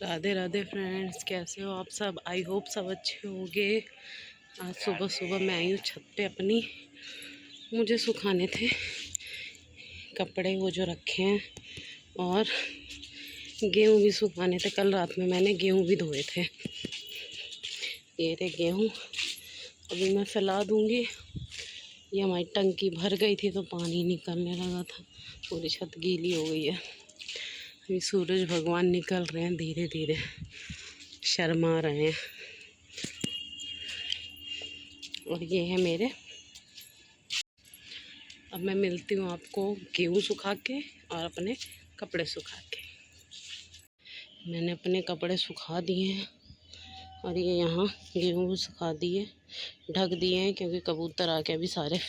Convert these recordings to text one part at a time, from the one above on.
Radhe Radhe friends, कैसे हो आप सब। आई होप सब अच्छे होंगे। आज सुबह सुबह मैं आई हूँ छत पे अपनी। मुझे सुखाने थे कपड़े वो जो रखे हैं, और गेहूँ भी सुखाने थे। कल रात में मैंने गेहूँ भी धोए थे। ये रहे गेहूँ, अभी मैं फैला दूँगी। ये हमारी टंकी भर गई थी तो पानी निकलने लगा था, पूरी छत गीली हो गई है। अभी सूरज भगवान निकल रहे हैं धीरे धीरे, शर्मा रहे हैं। और ये है मेरे। अब मैं मिलती हूँ आपको गेहूँ सुखा के और अपने कपड़े सुखा के। मैंने अपने कपड़े सुखा दिए हैं और ये यहाँ गेहूँ भी सुखा दिए, ढक दिए हैं, क्योंकि कबूतर आके अभी सारे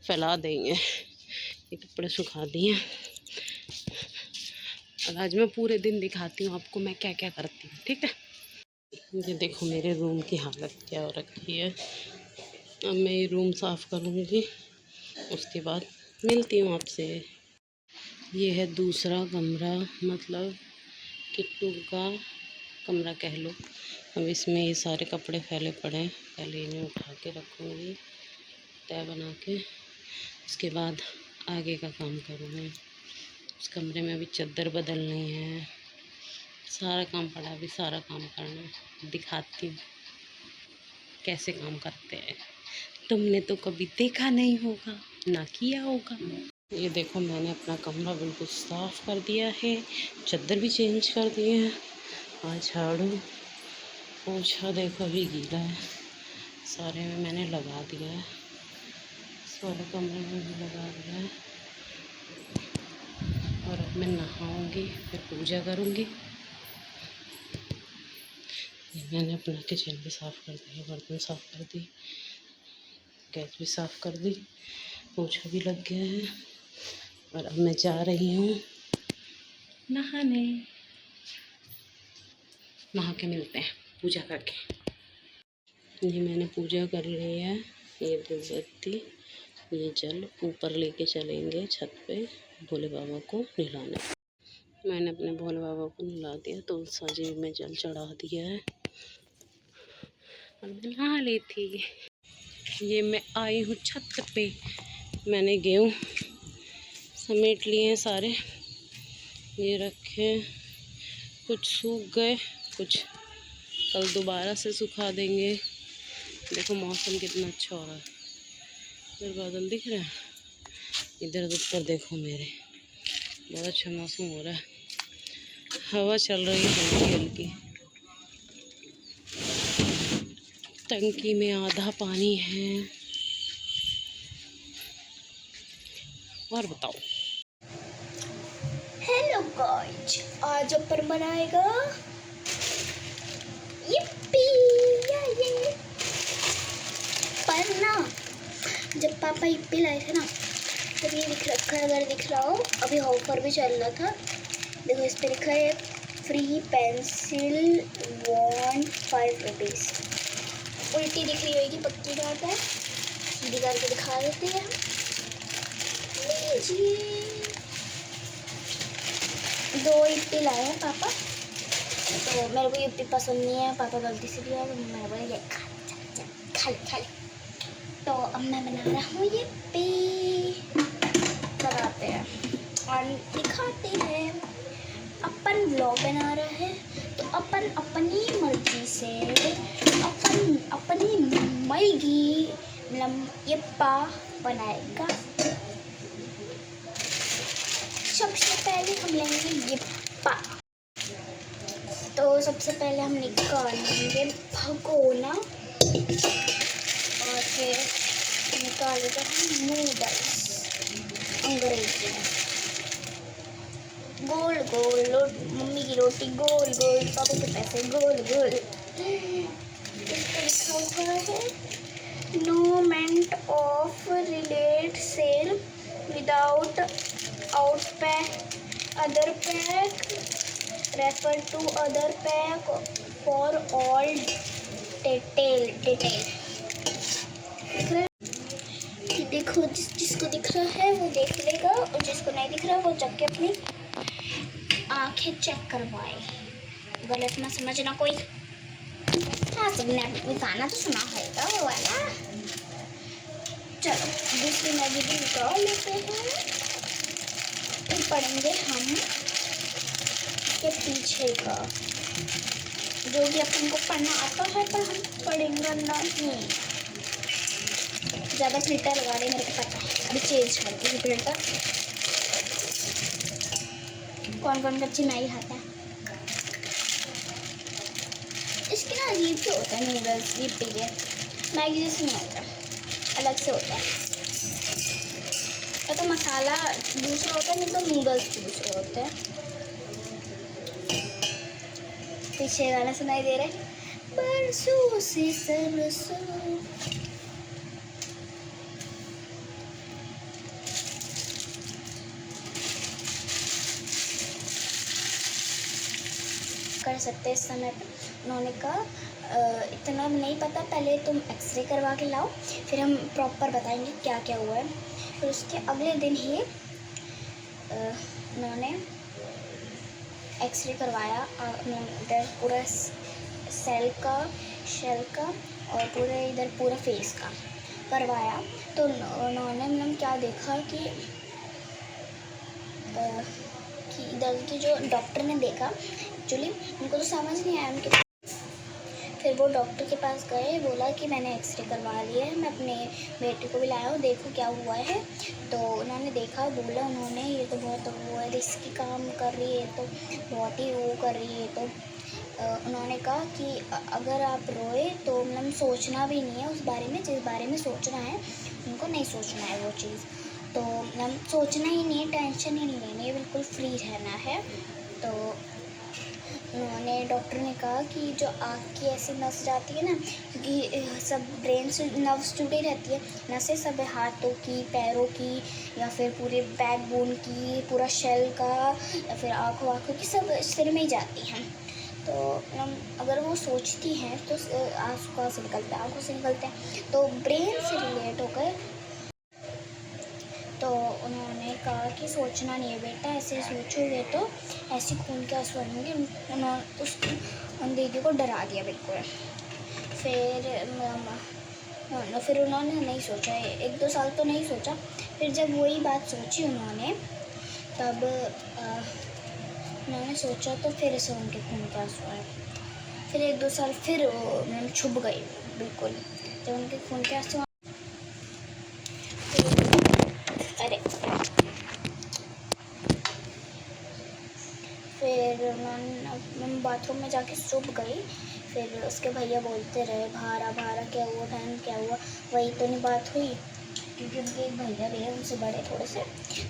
फैला देंगे। ये कपड़े सुखा दिए। और आज मैं पूरे दिन दिखाती हूँ आपको मैं क्या क्या करती हूँ, ठीक है। ये देखो मेरे रूम की हालत क्या हो रखी है। अब मैं ये रूम साफ़ करूँगी, उसके बाद मिलती हूँ आपसे। ये है दूसरा कमरा, मतलब किट्टू का कमरा कह लो। अब इसमें ये सारे कपड़े फैले पड़े हैं, पहले इन्हें उठा के रखूँगी तय बना के, उसके बाद आगे का काम करूँगी। उस कमरे में अभी चादर बदलनी है, सारा काम पड़ा, अभी सारा काम करना। दिखाती हूँ कैसे काम करते हैं, तुमने तो कभी देखा नहीं होगा ना किया होगा। ये देखो मैंने अपना कमरा बिल्कुल साफ़ कर दिया है, चादर भी चेंज कर दिए हैं। आज झाड़ू पोछा देखो अभी गीला है, सारे में मैंने लगा दिया है, सारे कमरे में भी लगा दिया है। और अब मैं नहाऊंगी, फिर पूजा करूंगी। मैंने अपना किचन भी साफ़ कर दिया, बर्तन साफ़ कर दी, गैस भी साफ़ कर दी, पोछा भी लग गया है। और अब मैं जा रही हूँ नहाने। नहा के मिलते हैं पूजा करके। ये मैंने पूजा कर ली है। ये धूपबत्ती, ये जल ऊपर लेके चलेंगे छत पे भोले बाबा को नहलाने। मैंने अपने भोले बाबा को नहला दिया, तुलसी जी में जल चढ़ा दिया है और मैं नहा ली थी। ये मैं आई हूँ छत पे। मैंने गेहूँ समेट लिए हैं सारे, ये रखे, कुछ सूख गए, कुछ कल दोबारा से सुखा देंगे। देखो मौसम कितना अच्छा हो रहा है, इधर बादल दिख रहे हैं, इधर ऊपर देखो मेरे, बहुत अच्छा मौसम हो रहा है। हवा चल रही है हल्की हल्की। टंकी में आधा पानी है। और बताओ। हेलो गाइस, आज अपन बनाएगा yippee, ये पर ना, जब पापा yippee लाए थे ना, तब ये दिख रखा है, अगर दिख रहा हो, अभी ऑफर भी चल रहा था। देखो इस पे लिखा है फ्री पेंसिल वॉन्ट 5 रुपीज़। उल्टी दिख रही होगी, पक्की बात है, सीधी करके दिखा देते हैं। लीजिए, 2 yippee लाए हैं पापा, तो मेरे को yippee पसंद नहीं है, पापा गलती से दिया तो मैं बोला ये खा ले। तो अब मैं बना रहा हूँ yippee, बनाते हैं और दिखाते हैं। अपन व्लॉग बना रहा है तो अपन अपनी मर्जी से, अपन अपनी मर्जी yippee बनाएगा। सबसे पहले हम लेंगे yippee। तो सबसे पहले हम निकालेंगे भगोना और फिर निकालेंगे हम नूडल्स अंग्रेजी में। गोल गोल मम्मी की रोटी गोल गोल, पापा के पैसे गोल गोल। इस पर लिखा हुआ है no meant of retail sale without out pack other pack, refer to other pack for all detail। देखो जिसको दिख रहा है वो देख लेगा, और जिसको नहीं दिख रहा वो जाके अपनी आंखें चेक करवाए। गलत ना समझना कोई। हाँ, सबने गाना तो सुना होगा वो वाला। चलो दूसरी मैगी भी निकाल लेते हैं। फिर पढ़ेंगे हम के पीछे का, जो भी अपन को पढ़ना आता है पर हम पढ़ेंगे नहीं। ज़्यादा फिल्टर लगा रहे मेरे को पता है, अभी चेंज कर दूँगी फिल्टर। कौन कौन बच्चे नहीं खाता है इसके ना अजीब से होता है नूडल्स, ये मैगी जैसे नहीं होता, अलग से होता है। या तो मसाला दूसरा होता है, नहीं तो नूडल्स दूसरे होते हैं। पीछे गाना सुनाई दे रहा है, बरसों से सरसों। कर सकते इस समय पर। उन्होंने कहा इतना नहीं पता, पहले तुम एक्सरे करवा के लाओ, फिर हम प्रॉपर बताएंगे क्या क्या हुआ है। फिर उसके अगले दिन ही उन्होंने एक्सरे करवाया, इधर पूरा शेल का और पूरे इधर पूरा फेस का करवाया। तो उन्होंने मतलब क्या देखा कि इधर की जो डॉक्टर ने देखा, एक्चुअली उनको तो समझ नहीं आया उनके। फिर वो डॉक्टर के पास गए, बोला कि मैंने एक्सरे करवा लिया है, मैं अपने बेटे को भी लाया हूँ, देखो क्या हुआ है। तो उन्होंने देखा, बोला उन्होंने ये तो बहुत वो है, रिस्की काम कर रही है, तो बहुत ही वो कर रही है। तो उन्होंने कहा कि अगर आप रोए तो मतलब सोचना भी नहीं है उस बारे में, जिस बारे में सोचना है उनको नहीं सोचना है वो चीज़। तो मतलब सोचना ही नहीं है, टेंशन ही नहीं लेनी है, बिल्कुल फ्री रहना है। तो उन्होंने डॉक्टर ने कहा कि जो आँख की ऐसी नस जाती है ना, क्योंकि सब ब्रेन से नर्व्स जुड़ी रहती है, नसें सब हाथों की, पैरों की, या फिर पूरे बैकबोन की, पूरा शेल का, या फिर आँखों की, सब सिर में ही जाती हैं। तो अगर वो सोचती हैं तो आँसू कहाँ से निकलते हैं, आँखों से निकलते हैं, तो ब्रेन से रिलेट होकर। तो उन्होंने कहा कि सोचना नहीं है बेटा, ऐसे सोचोगे तो ऐसे खून के आंसू आएंगे। उन्होंने उन दीदी को डरा दिया बिल्कुल। फिर उन्होंने नहीं सोचा, 1-2 साल तो नहीं सोचा। फिर जब वही बात सोची उन्होंने, तब उन्होंने सोचा तो फिर से उनके खून के आंसू आए। फिर 1-2 साल फिर छुप गई बिल्कुल, जब उनके खून के आंसू। अरे फिर उन्होंने बाथरूम में जाके छुप गई। फिर उसके भैया बोलते रहे, भारा क्या हुआ बहन, क्या हुआ। वही तो नहीं बात हुई, क्योंकि उनके एक भैया भी है, उनसे बड़े थोड़े से।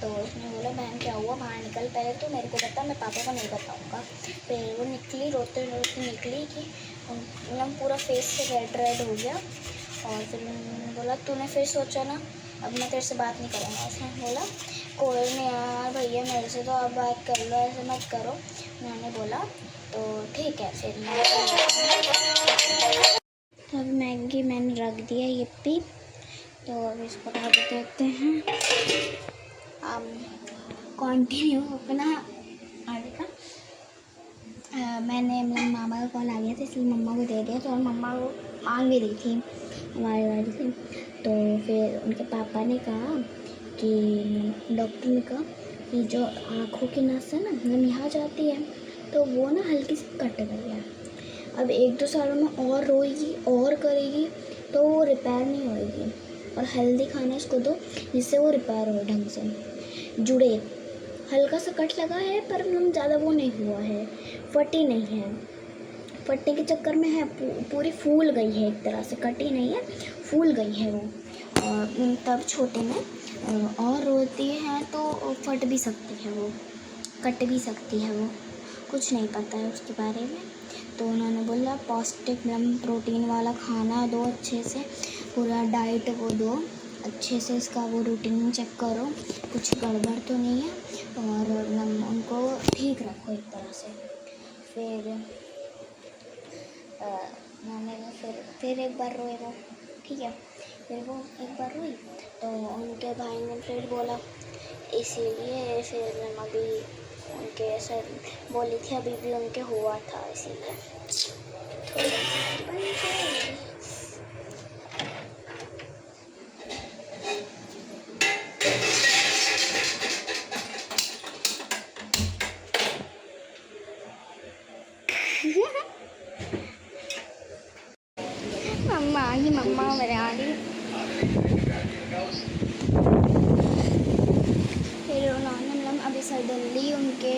तो उसने बोला बहन क्या हुआ, बाहर निकल, पहले तो मेरे को बता, मैं पापा को नहीं बताऊँगा। फिर वो निकली, रोते रोते निकली कि मतलब पूरा फेस से रेड हो गया। और फिर उन्होंने बोला तूने फिर सोचा ना, अब मैं तेरे से बात नहीं करूँगा। उसने बोला कोई नहीं यार भैया, मेरे से तो आप बात कर लो, ऐसे मत करो। उन्होंने बोला तो ठीक है। फिर मैं अब मैगी मैंने रख दिया यिप्पी, तो अब इसको ढक देते हैं। अब कंटिन्यू अपना आगे का। मैंने मेरे मामा का कॉल आ गया था, इसलिए मम्मा को दे दिया। तो मम्मा को मांग भी रही थी हमारे वाली से। तो फिर उनके पापा ने कहा कि डॉक्टर ने कहा कि जो आँखों की नस है ना, वो यहाँ जाती है, तो वो ना हल्की सी कट गई है। अब 1-2 सालों में और रोएगी और करेगी तो वो रिपेयर नहीं होएगी। और हेल्दी खाना इसको दो जिससे वो रिपेयर हो ढंग से, जुड़े। हल्का सा कट लगा है पर ज़्यादा वो नहीं हुआ है, फटी नहीं है। फटने के चक्कर में है पूरी फूल गई है, एक तरह से कटी नहीं है, फूल गई है वो। और तब छोटे में और रोती है तो फट भी सकती है वो, कट भी सकती है वो, कुछ नहीं पता है उसके बारे में। तो उन्होंने बोला पौष्टिक प्रोटीन वाला खाना दो, अच्छे से पूरा डाइट वो दो, अच्छे से इसका वो रूटीन चेक करो, कुछ गड़बड़ तो नहीं है, और उनको ठीक रखो एक तरह से। फिर मैंने फिर एक बार रोए वो, ठीक है। फिर वो एक बार रोई तो उनके भाई ने फिर बोला, इसीलिए फिर अभी उनके ऐसे बोली थी, अभी भी उनके हुआ था, इसीलिए थोड़ी बन गई। मम्मा बना रही। फिर उन्होंने मतलब अभी सडनली उनके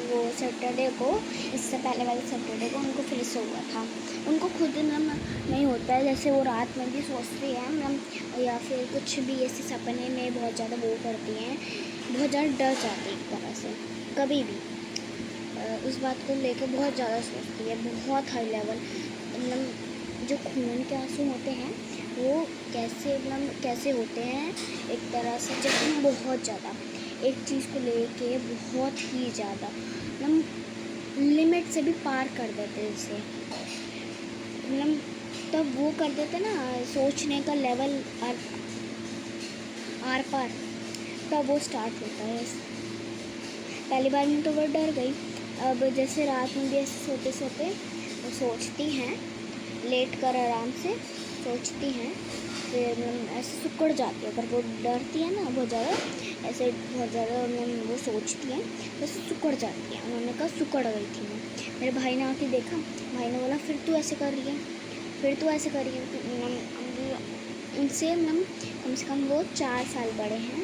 वो सैटरडे को, इससे पहले वाले सैटरडे को उनको फिर से हुआ था। उनको खुद मतलब नहीं होता है, जैसे वो रात में भी सोचती हैं मतलब, या फिर कुछ भी ऐसे सपने में बहुत ज़्यादा वो करती हैं, बहुत ज़्यादा डर जाती है एक तरह से, कभी भी इस बात को लेकर बहुत ज़्यादा सोचती है, बहुत हाई लेवल। मतलब जो खून के आंसू होते हैं वो कैसे होते हैं, एक तरह से जब हम बहुत ज़्यादा एक चीज़ को लेके बहुत ही ज़्यादा मतलब लिमिट से भी पार कर देते हैं इसे, मतलब तब वो कर देते ना, सोचने का लेवल आर पार, तब वो स्टार्ट होता है। पहली बार में तो वो डर गई। अब जैसे रात में भी ऐसे सोते सोते वो सोचती हैं, लेट कर आराम से सोचती हैं, फिर ऐसे सिकुड़ जाती है। अगर वो डरती है ना बहुत ज़्यादा, ऐसे बहुत ज़्यादा वो सोचती हैं, वैसे सिकुड़ जाती है। उन्होंने कहा सिकुड़ गई थी मैं। मेरे भाई ने आके देखा, भाई ने बोला फिर तू ऐसे कर रही है, फिर तू ऐसे कर रही है। इनसे कम से कम वो 4 साल बड़े हैं,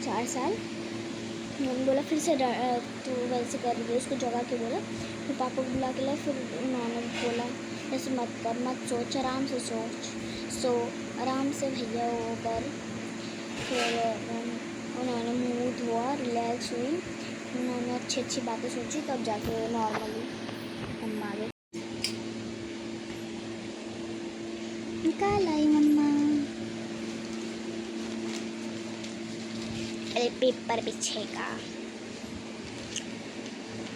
4 साल। उन्होंने बोला फिर से तू वैसे कर रही है, उसको जगा के बोला। फिर पापा को बुला के लाए, फिर उन्होंने बोला ऐसे मत कर, मत सोच, आराम से सो आराम से भैया वो कर। फिर उन्होंने मुँह धोआ, रिलैक्स हुई, उन्होंने अच्छी बातें सोची, तब जाके नॉर्मली हम आ गए। निकाल आई मम्मा। अरे पेपर बिछेगा।